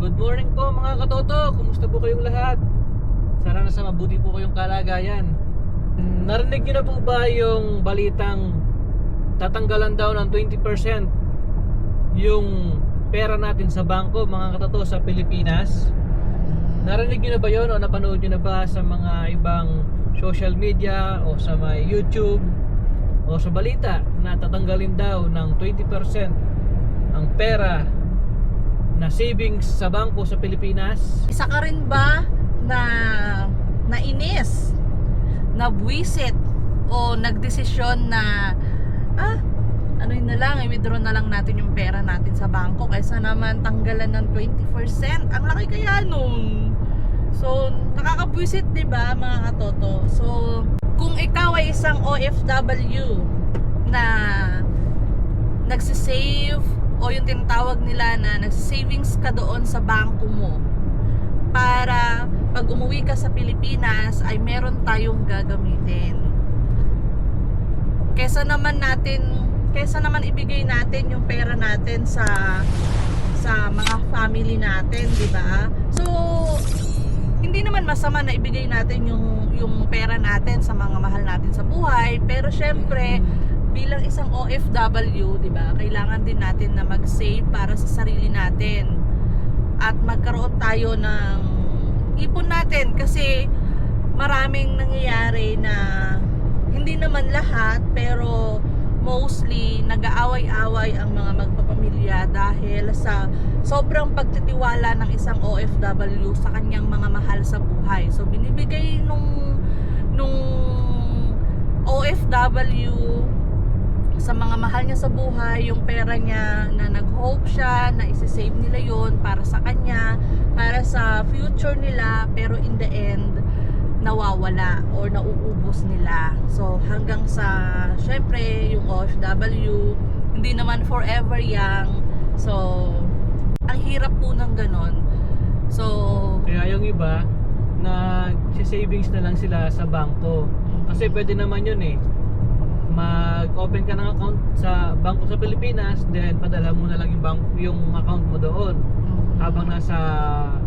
Good morning po mga katoto, kumusta po kayong lahat? Sana nasa mabuti po kayong kalagayan. Narinig niyo na po ba yung balitang tatanggalan daw ng 20% yung pera natin sa bangko mga katoto sa Pilipinas? Narinig niyo na ba yun o napanood niyo na ba sa mga ibang social media o sa may YouTube o sa balita na tatanggalin daw ng 20% ang pera na savings sa bangko sa Pilipinas? Isa ka rin ba na nainis, nabwisit o nagdesisyon na ano yun na lang, i-withdraw na lang natin yung pera natin sa bangko kaysa naman tanggalan ng 20%? Ang laki kaya nun. So, nakakabwisit, di ba mga katoto? So, kung ikaw ay isang OFW na nagsisave o yung tinatawag nila na nagsisavings ka doon sa bangko mo para pag umuwi ka sa Pilipinas ay meron tayong gagamitin. Kesa naman ibigay natin yung pera natin sa mga family natin, di ba? So, hindi naman masama na ibigay natin yung pera natin sa mga mahal natin sa buhay, pero syempre bilang isang OFW, 'di ba? Kailangan din natin na mag-save para sa sarili natin. At magkaroon tayo ng ipon natin kasi maraming nangyayari na hindi naman lahat pero mostly nag-aaway-away ang mga magpapamilya dahil sa sobrang pagtitiwala ng isang OFW sa kanyang mga mahal sa buhay. So binibigay nung OFW sa mga mahal niya sa buhay yung pera niya na nag-hope siya na isi-save nila yon para sa kanya, para sa future nila, pero in the end nawawala or nauubos nila. So hanggang sa syempre yung OFW hindi naman forever young, so ang hirap po ng ganon. So kaya yung iba nag-savings na lang sila sa bangko kasi pwede naman yun mag-open ka ng account sa bangko sa Pilipinas, then padala mo na lang yung account mo doon habang nasa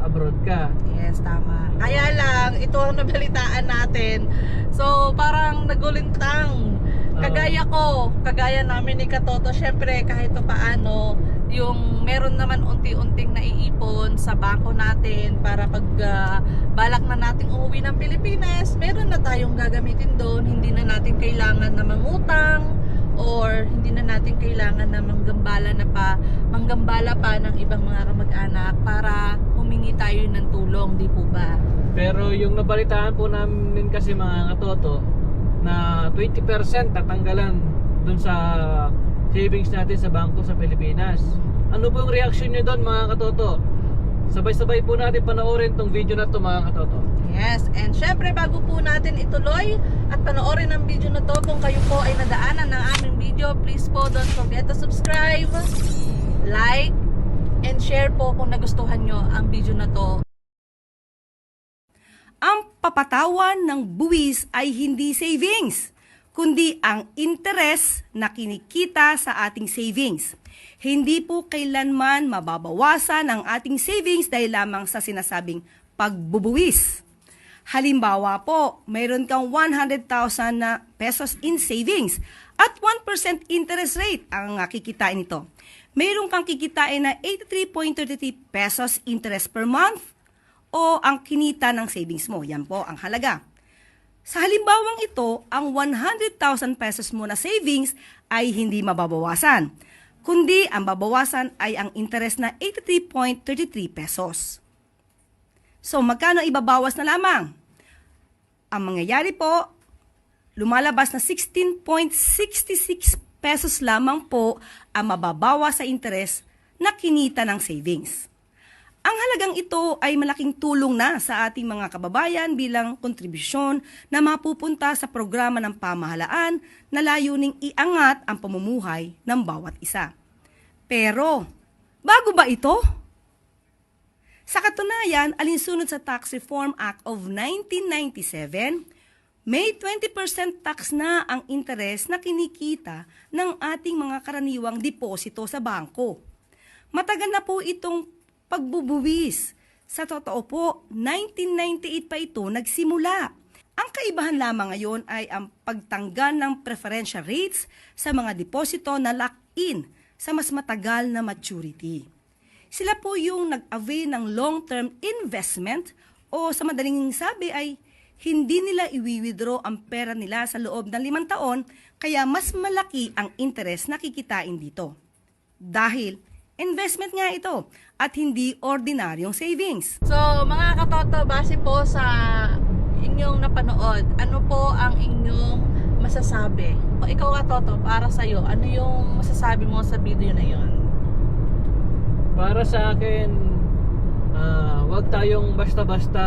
abroad ka. Yes, tama. Kaya lang, ito ang nabalitaan natin. So, parang nagulintang. Kagaya namin ni Katoto, syempre kahit pa paano, yung meron naman unti-unting naiipon sa bangko natin para pag balak na nating umuwi ng Pilipinas, meron na tayong gagamitin doon. Hindi na natin kailangan na mangutang or hindi na natin kailangan na manggambala pa ng ibang mga kamag-anak para humingi tayo ng tulong, di po ba? Pero yung nabalitaan po namin kasi mga katoto na 20% tatanggalan dun sa savings natin sa bangko sa Pilipinas. Ano po yung reaction nyo doon mga katoto? Sabay-sabay po natin panoorin tong video na to mga katoto. Yes, and syempre bago po natin ituloy at panoorin ang video na to, kung kayo po ay nadaanan ng aming video, please po don't forget to subscribe, like, and share po kung nagustuhan nyo ang video na to. Ang papatawan ng buwis ay hindi savings, kundi ang interes na kinikita sa ating savings. Hindi po kailanman mababawasan ang ating savings dahil lamang sa sinasabing pagbubuwis. Halimbawa po, mayroon kang 100,000 na pesos in savings at 1% interest rate ang kikitain nito. Mayroon kang kikitain na 83.33 pesos interest per month o ang kinita ng savings mo. Yan po ang halaga. Sa halimbawang ito, ang 100,000 pesos mo na savings ay hindi mababawasan, kundi ang babawasan ay ang interest na 83.33 pesos. So, magkano ibabawas na lamang? Ang mangyayari po, lumalabas na 16.66 pesos lamang po ang mababawas sa interest na kinita ng savings. Ang halagang ito ay malaking tulong na sa ating mga kababayan bilang kontribusyon na mapupunta sa programa ng pamahalaan na layuning iangat ang pamumuhay ng bawat isa. Pero, bago ba ito? Sa katunayan, alinsunod sa Tax Reform Act of 1997, may 20% tax na ang interes na kinikita ng ating mga karaniwang deposito sa bangko. Matagal na po itong pagbubuwis. Sa totoo po, 1998 pa ito nagsimula. Ang kaibahan lamang ngayon ay ang pagtanggal ng preferential rates sa mga deposito na lock-in sa mas matagal na maturity. Sila po yung nag-avail ng long-term investment o sa madaling sabi ay hindi nila i-withdraw ang pera nila sa loob ng 5 taon kaya mas malaki ang interest na kikitain dito. Dahil investment nga ito at hindi ordinaryong savings. So, mga katoto, base po sa inyong napanood, ano po ang inyong masasabi? Ikaw, katoto, para sa'yo, ano yung masasabi mo sa video na yon? Para sa akin, wag tayong basta-basta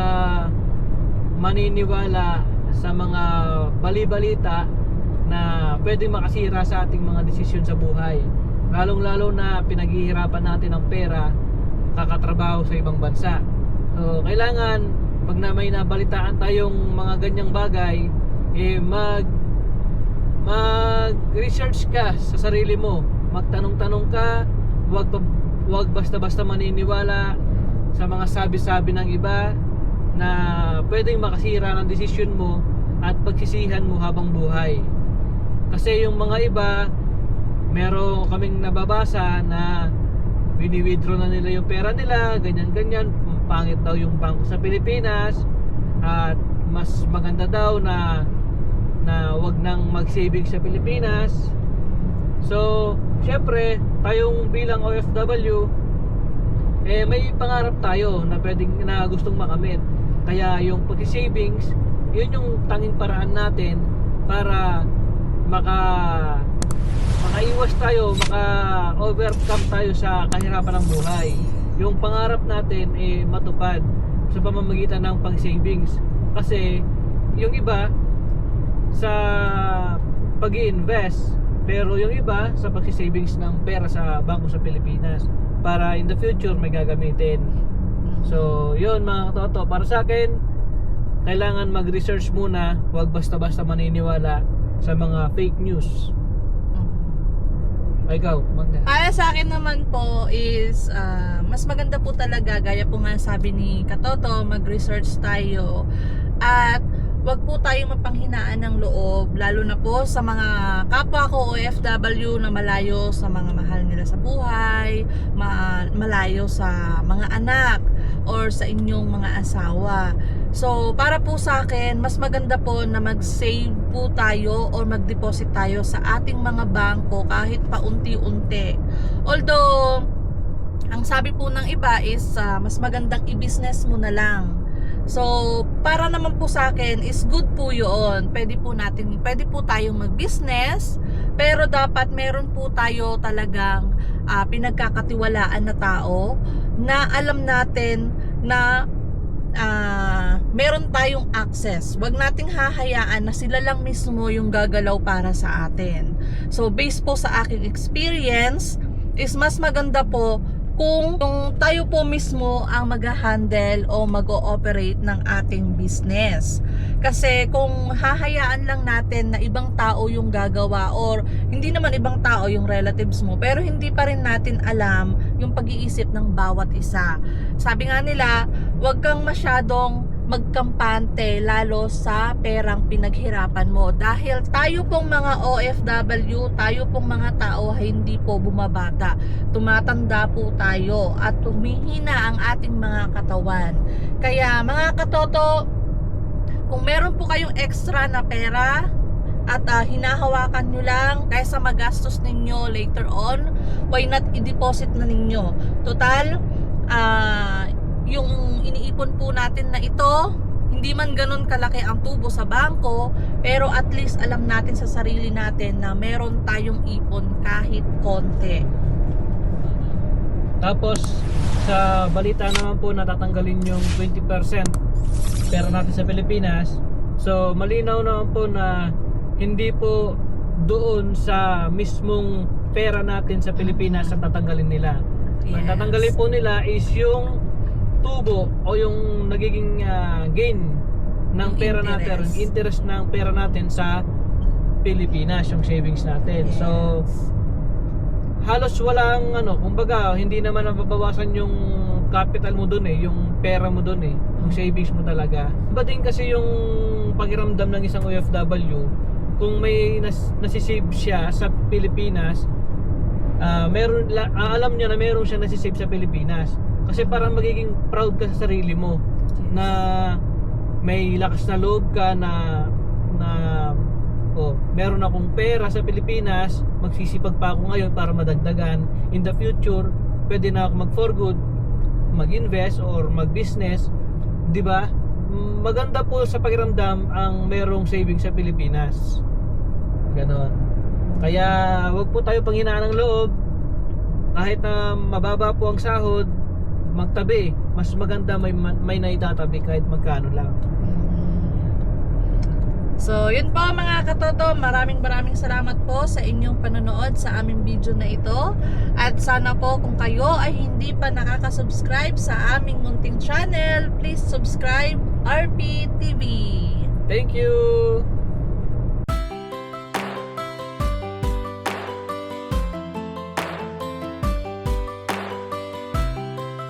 maniniwala sa mga bali-balita na pwedeng makasira sa ating mga desisyon sa buhay. Lalong-lalo na pinaghihirapan natin ang pera kakatrabaho sa ibang bansa. So, kailangan pag na may nabalitaan tayong mga ganyang bagay, mag-research ka sa sarili mo. Magtanong-tanong ka, wag basta-basta maniniwala sa mga sabi-sabi ng iba na pwedeng makasira ng desisyon mo at pagsisihan mo habang buhay. Kasi yung mga iba, meron kaming nababasa na wini-withdraw na nila yung pera nila, ganyan-ganyan, pangit daw yung bangko sa Pilipinas at mas maganda daw na wag nang mag-saving sa Pilipinas. So, syempre, tayong bilang OFW, may pangarap tayo na gustong makamit. Kaya yung pag-savings, yun yung tanging paraan natin para makaiwas tayo, maka-overcome tayo sa kahirapan ng buhay. Yung pangarap natin matupad sa pamamagitan ng pag-savings. Kasi yung iba sa pag-i-invest, pero yung iba sa pag-savings ng pera sa bangko sa Pilipinas para in the future may gagamitin. So, yun mga katoto, para sa akin, kailangan mag-research muna, huwag basta-basta maniniwala sa mga fake news. Ikaw, Magda. Para sa akin naman po is mas maganda po talaga, gaya po nga sabi ni Katoto, mag-research tayo at wag po tayong mapanghinaan ng loob, lalo na po sa mga kapwa ko OFW na malayo sa mga mahal nila sa buhay, malayo sa mga anak or sa inyong mga asawa. So, para po sa akin, mas maganda po na mag-save po tayo or mag-deposit tayo sa ating mga bangko kahit paunti-unti. Although, ang sabi po ng iba is mas magandang i-business mo na lang. So, para naman po sa akin is good po yun. Pwede po tayong mag-business, pero dapat meron po tayo talagang pinagkakatiwalaan na tao na alam natin na meron tayong access. Huwag nating hahayaan na sila lang mismo yung gagalaw para sa atin. So, based po sa aking experience, is mas maganda po kung tayo po mismo ang mag-handle o mag-ooperate ng ating business. Kasi kung hahayaan lang natin na ibang tao yung gagawa, or hindi naman ibang tao yung relatives mo, pero hindi pa rin natin alam yung pag-iisip ng bawat isa. Sabi nga nila, huwag kang masyadong magkampante lalo sa perang pinaghirapan mo, dahil tayo pong mga OFW, tayo pong mga tao hindi po bumabata, tumatanda po tayo at humihina ang ating mga katawan. Kaya mga katoto, kung meron po kayong extra na pera at hinahawakan nyo lang kaysa magastos ninyo later on, why not i-deposit na ninyo? Total, yung iniipon po natin na ito, hindi man ganun kalaki ang tubo sa bangko, pero at least alam natin sa sarili natin na meron tayong ipon kahit konti. Tapos sa balita naman po natatanggalin yung 20% pera natin sa Pilipinas. So malinaw naman po na hindi po doon sa mismong pera natin sa Pilipinas ang tatanggalin nila. Ang tatanggalin po nila is yung tubo o yung nagiging gain ng pera natin, interest ng pera natin sa Pilipinas, yung savings natin. So halos walang kumbaga hindi naman nababawasan yung capital mo doon eh, yung pera mo doon eh, yung savings mo talaga. Iba din kasi yung pakiramdam ng isang OFW kung may nasisave siya sa Pilipinas, alam niya na meron siya nasisave sa Pilipinas. Kasi parang magiging proud ka sa sarili mo na may lakas na loob ka na meron akong pera sa Pilipinas, magsisipag pa ako ngayon para madagdagan. In the future, pwede na ako mag-for good, mag-invest or mag-business, 'di ba? Maganda po sa pakiramdam ang merong savings sa Pilipinas. Ganon. Kaya wag po tayo panghinaan ng loob. Kahit na mababa po ang sahod, magtabi. Mas maganda may naitatabi kahit magkano lang. So, yun po mga katoto, maraming salamat po sa inyong panonood sa aming video na ito. At sana po kung kayo ay hindi pa nakaka-subscribe sa aming munting channel, please subscribe RP TV. Thank you!